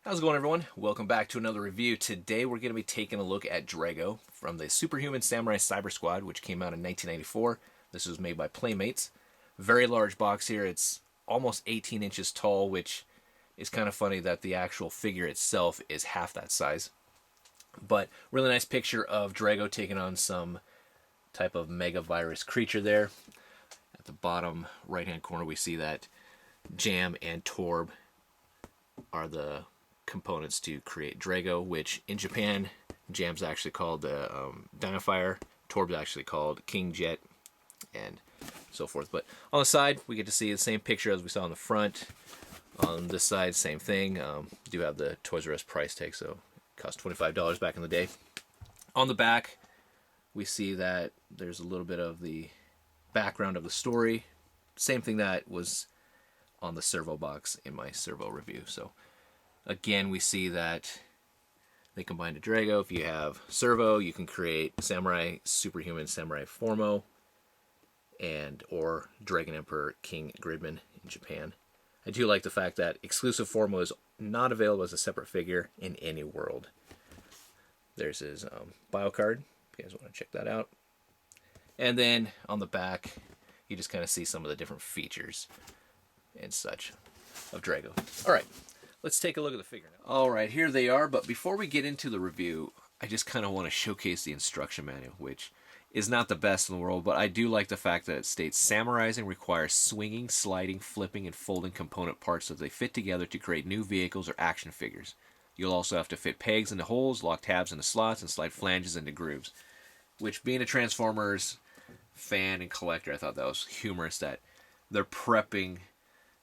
How's it going, everyone? Welcome back to another review. Today we're going to be taking a look at Drago from the Superhuman Samurai Syber-Squad, which came out in 1994. This was made by Playmates. Very large box here. It's almost 18 inches tall, which is kind of funny that the actual figure itself is half that size. But really nice picture of Drago taking on some type of mega virus creature there. At the bottom right-hand corner, we see that Jam and Torb are the components to create Drago, which in Japan, Jam's actually called the Dynafire, Torb's actually called King Jet, and so forth. But on the side, we get to see the same picture as we saw on the front. On this side, same thing. Do have the Toys R Us price tag, so it cost $25 back in the day. On the back, we see that there's a little bit of the background of the story. Same thing that was on the servo box in my servo review. So again, we see that they combined a Drago. If you have servo, you can create Samurai, Superhuman, Samurai Phormo, and or Dragon Emperor King Gridman in Japan. I do like the fact that exclusive Phormo is not available as a separate figure in any world. There's his bio card, if you guys want to check that out. And then on the back, you just kind of see some of the different features and such of Drago. Alright, let's take a look at the figure now. Alright, here they are, but before we get into the review, I just kind of want to showcase the instruction manual, which is not the best in the world, but I do like the fact that it states Samurizing requires swinging, sliding, flipping, and folding component parts so they fit together to create new vehicles or action figures. You'll also have to fit pegs into holes, lock tabs into slots, and slide flanges into grooves. Which, being a Transformers fan and collector, I thought that was humorous that they're prepping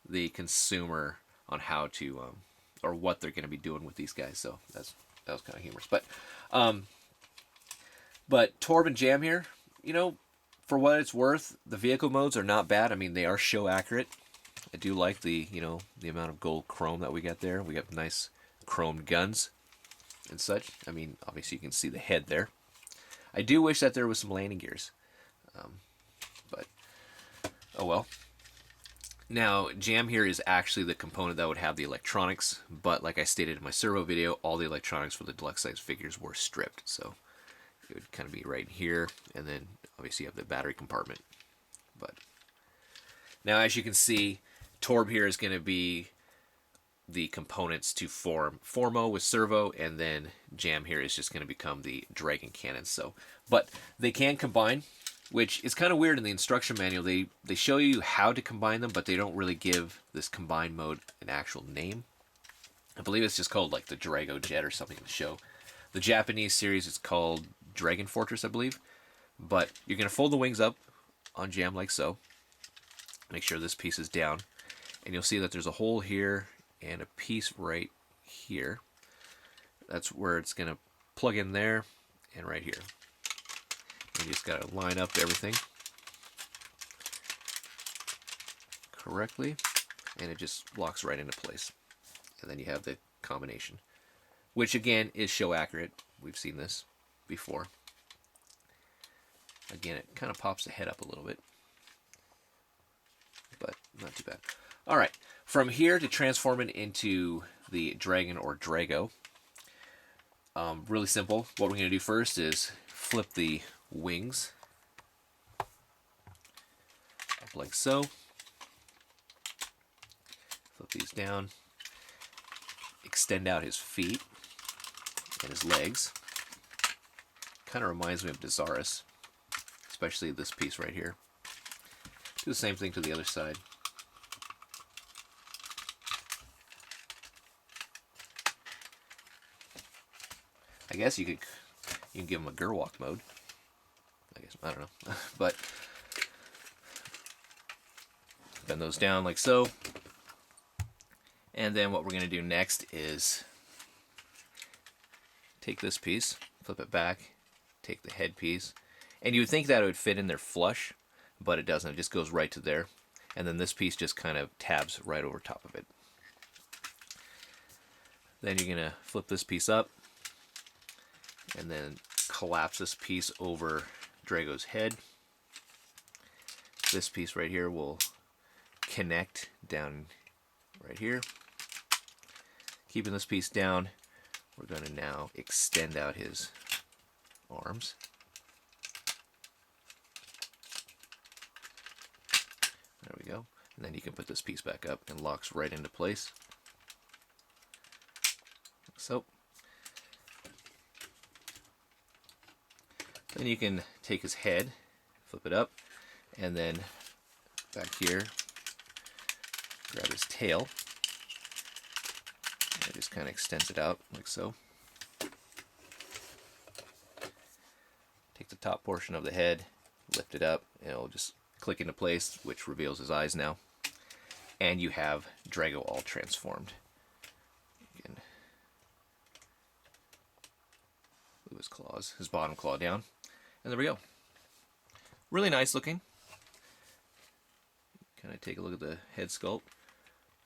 the consumer on how to, or what they're going to be doing with these guys. So that was kind of humorous. But Torb and Jam here, you know, for what it's worth, the vehicle modes are not bad. I mean, they are show accurate. I do like the, the amount of gold chrome that we got there. We got nice chromed guns and such. I mean, obviously you can see the head there. I do wish that there was some landing gears. But, oh well. Now, Jam here is actually the component that would have the electronics, but like I stated in my servo video, all the electronics for the deluxe size figures were stripped. So it would kind of be right here, and then obviously you have the battery compartment. But now, as you can see, Torb here is going to be the components to form Phormo with servo, and then Jam here is just going to become the dragon cannon. So, but they can combine, which is kind of weird in the instruction manual. They show you how to combine them, but they don't really give this combine mode an actual name. I believe it's just called like the Drago Jet or something in the show. The Japanese series is called Dragon Fortress, I believe. But you're going to fold the wings up on Jam like so. Make sure this piece is down. And you'll see that there's a hole here and a piece right here. That's where it's going to plug in there and right here. You just got to line up everything correctly, and it just locks right into place. And then you have the combination, which again is show accurate. We've seen this before. Again, it kind of pops the head up a little bit, but not too bad. All right, from here to transform it into the dragon or Drago, really simple. What we're going to do first is flip the wings up like so. Flip these down. Extend out his feet and his legs. Kind of reminds me of Desaurus, especially this piece right here. Do the same thing to the other side. I guess you can give him a Gerwalk mode. I don't know. But bend those down like so. And then what we're going to do next is take this piece, flip it back, take the head piece. And you would think that it would fit in there flush, but it doesn't. It just goes right to there. And then this piece just kind of tabs right over top of it. Then you're going to flip this piece up and then collapse this piece over Drago's head. This piece right here will connect down right here. Keeping this piece down, we're going to now extend out his arms. There we go. And then you can put this piece back up and locks right into place. Like so. Then you can take his head, flip it up, and then back here, grab his tail. It just kind of extends it out like so. Take the top portion of the head, lift it up, and it'll just click into place, which reveals his eyes now. And you have Drago all transformed. Again, move his claws, his bottom claw down, and there we go. Really nice looking. Kind of take a look at the head sculpt.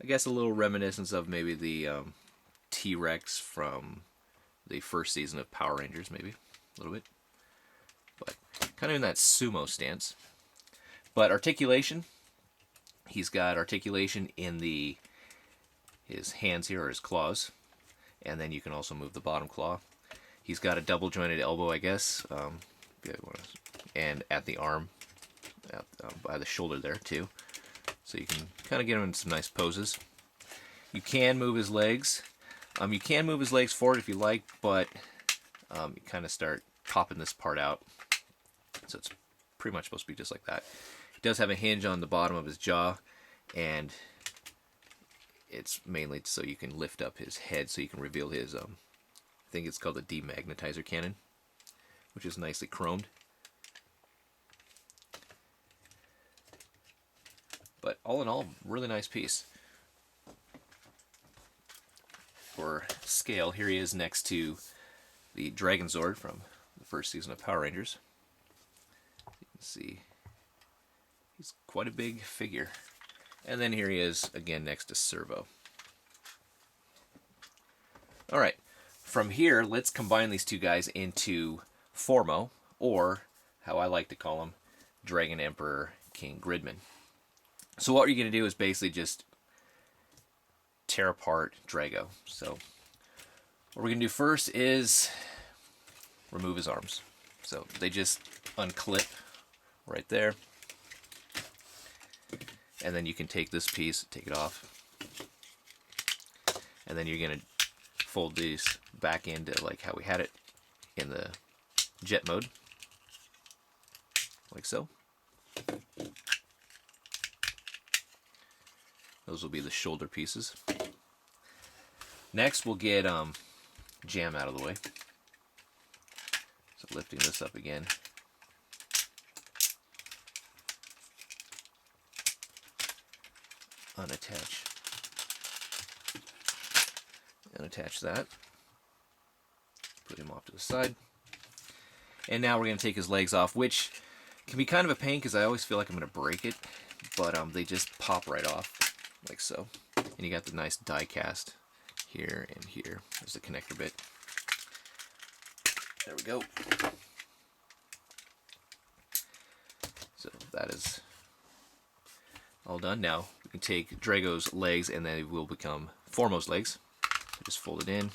I guess a little reminiscence of maybe the T-Rex from the first season of Power Rangers, maybe a little bit, but kind of in that sumo stance. But articulation, he's got articulation in his hands here, or his claws, and then you can also move the bottom claw. He's got a double jointed elbow, I guess, and at the arm, by the shoulder there too, so you can kind of get him in some nice poses. You can move his legs. You can move his legs forward if you like, but you kind of start popping this part out. So it's pretty much supposed to be just like that. He does have a hinge on the bottom of his jaw, and it's mainly so you can lift up his head so you can reveal his, I think it's called the demagnetizer cannon, which is nicely chromed. But all in all, really nice piece. For scale, here he is next to the Dragon Zord from the first season of Power Rangers. You can see he's quite a big figure. And then here he is again next to Servo. Alright, from here, let's combine these two guys into Phormo, or how I like to call him, Dragon Emperor King Gridman. So what you're going to do is basically just tear apart Drago. So what we're going to do first is remove his arms. So they just unclip right there. And then you can take this piece, take it off. And then you're going to fold these back into like how we had it in the jet mode. Like so. Those will be the shoulder pieces. Next, we'll get Jam out of the way. So lifting this up again. Unattach. Unattach that. Put him off to the side. And now we're going to take his legs off, which can be kind of a pain because I always feel like I'm going to break it. But they just pop right off. Like so. And you got the nice die cast here and here. There's the connector bit. There we go. So that is all done. Now we can take Drago's legs and they will become Phormo's legs. So just fold it in,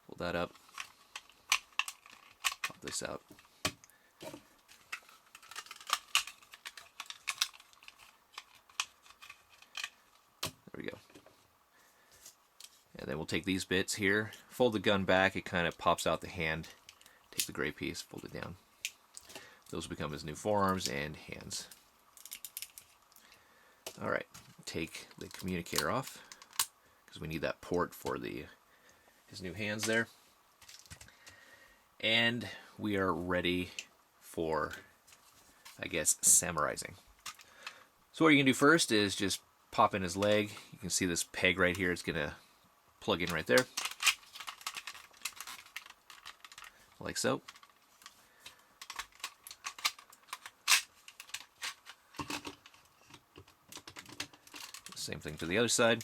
fold that up, pop this out. There we go. And then we'll take these bits here, fold the gun back, it kind of pops out the hand. Take the gray piece, fold it down. Those will become his new forearms and hands. Alright, take the communicator off, because we need that port for his new hands there. And we are ready for, I guess, samurizing. So what you're going to do first is just pop in his leg. You can see this peg right here. It's going to plug in right there. Like so. Same thing to the other side.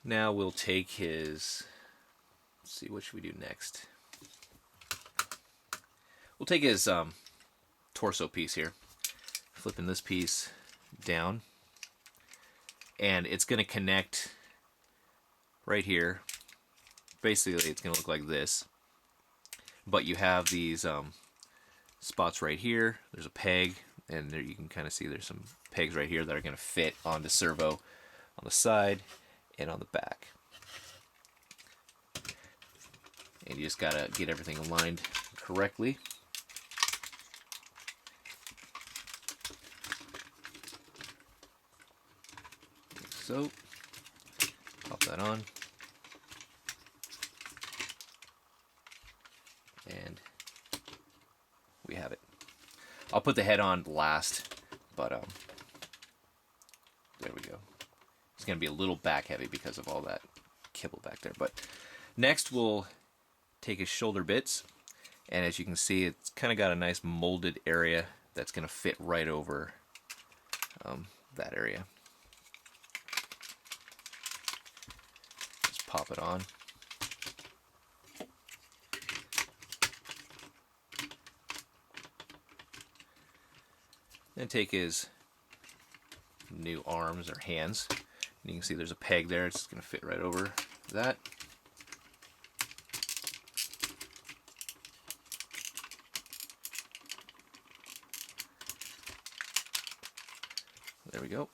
Now we'll take his, let's see, what should we do next? We'll take his torso piece here. Flipping this piece down, and it's going to connect right here. Basically, it's going to look like this, but you have these spots right here. There's a peg, and there you can kind of see there's some pegs right here that are going to fit on the servo on the side and on the back. And you just got to get everything aligned correctly. Like so. Pop that on. And we have it. I'll put the head on last, but there we go. It's going to be a little back heavy because of all that kibble back there. But next we'll take his shoulder bits, and as you can see, it's kind of got a nice molded area that's going to fit right over that area. Just pop it on. Then take his new arms or hands. And you can see there's a peg there. It's going to fit right over that. There we go.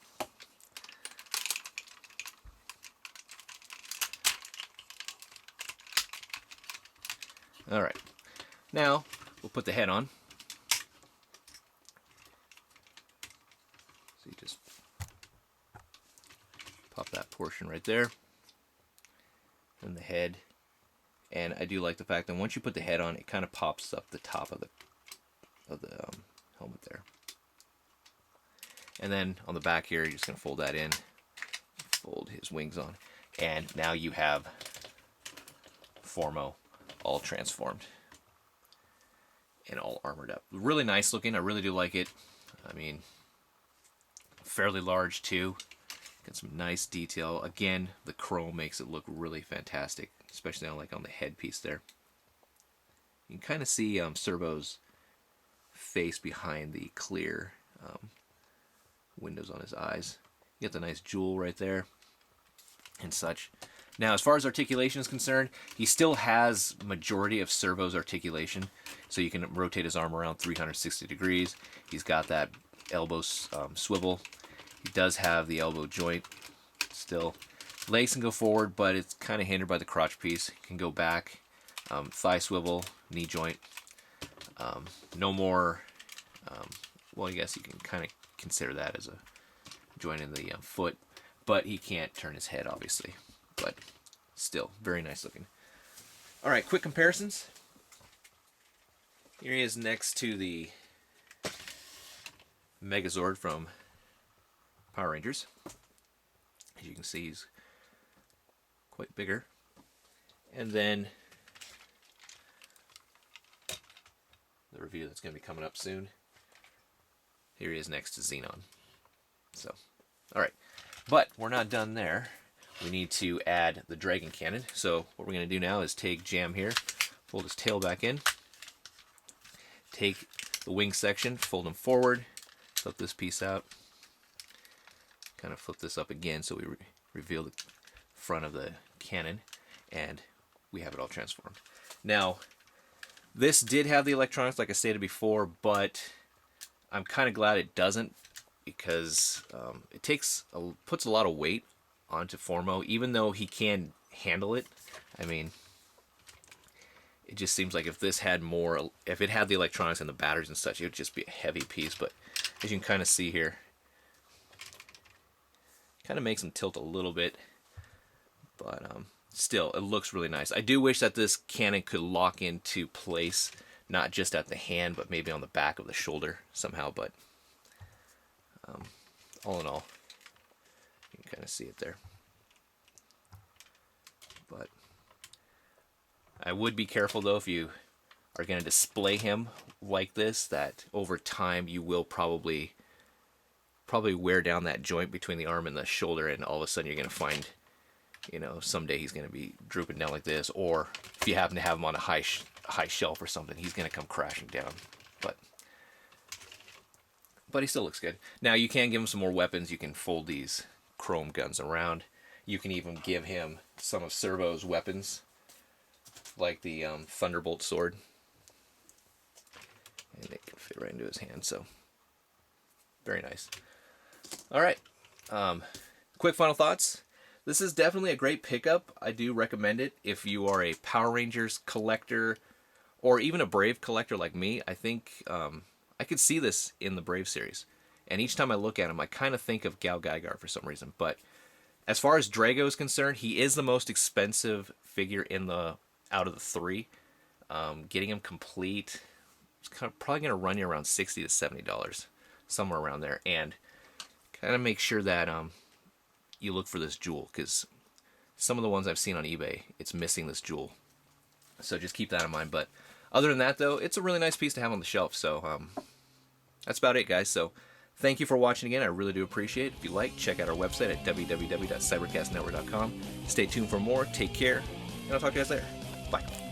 All right. Now we'll put the head on. So you just pop that portion right there, and the head. And I do like the fact that once you put the head on, it kind of pops up the top of the helmet there. And then on the back here, you're just going to fold that in, fold his wings on, and now you have Phormo all transformed and all armored up. Really nice looking. I really do like it. I mean, fairly large too. Got some nice detail. Again, the chrome makes it look really fantastic, especially on the headpiece there. You can kind of see Servo's face behind the clear windows on his eyes. You got the nice jewel right there and such. Now, as far as articulation is concerned, he still has majority of Servo's articulation, so you can rotate his arm around 360 degrees. He's got that elbow swivel. He does have the elbow joint still. Legs can go forward, but it's kind of hindered by the crotch piece. It can go back. Thigh swivel, knee joint. No more, well, I guess you can kind of consider that as a joint in the foot, but he can't turn his head, obviously. But still, very nice looking. All right, quick comparisons. Here he is next to the Megazord from Power Rangers. As you can see, he's quite bigger. And then the review that's going to be coming up soon. Here he is next to Xenon. So, all right. But we're not done there. We need to add the Dragon Cannon. So what we're going to do now is take Jam here, fold his tail back in, take the wing section, fold him forward, flip this piece out, kind of flip this up again so we reveal the front of the cannon, and we have it all transformed. Now, this did have the electronics like I stated before, but I'm kind of glad it doesn't, because it puts a lot of weight onto Phormo, even though he can handle it. I mean, it just seems like if this had more, if it had the electronics and the batteries and such, it would just be a heavy piece. But as you can kind of see here, kind of makes him tilt a little bit, but still, it looks really nice. I do wish that this cannon could lock into place, not just at the hand, but maybe on the back of the shoulder somehow. But all in all, you can kind of see it there. But I would be careful, though, if you are going to display him like this, that over time you will probably wear down that joint between the arm and the shoulder, and all of a sudden you're going to find, you know, someday he's going to be drooping down like this, or if you happen to have him on a high shelf or something, he's going to come crashing down. But he still looks good. Now, you can give him some more weapons. You can fold these chrome guns around. You can even give him some of Servo's weapons, like the Thunderbolt sword. And it can fit right into his hand, so very nice. Alright, quick final thoughts. This is definitely a great pickup. I do recommend it if you are a Power Rangers collector or even a Brave collector like me. I think I could see this in the Brave series. And each time I look at him, I kind of think of Gal Gaigar for some reason. But as far as Drago is concerned, he is the most expensive figure out of the three. Getting him complete, it's probably going to run you around $60 to $70, somewhere around there. And kind of make sure that you look for this jewel, because some of the ones I've seen on eBay, it's missing this jewel. So just keep that in mind. But other than that, though, it's a really nice piece to have on the shelf. So that's about it, guys. So thank you for watching again. I really do appreciate it. If you like, check out our website at www.cybercastnetwork.com. Stay tuned for more. Take care, and I'll talk to you guys later. Bye.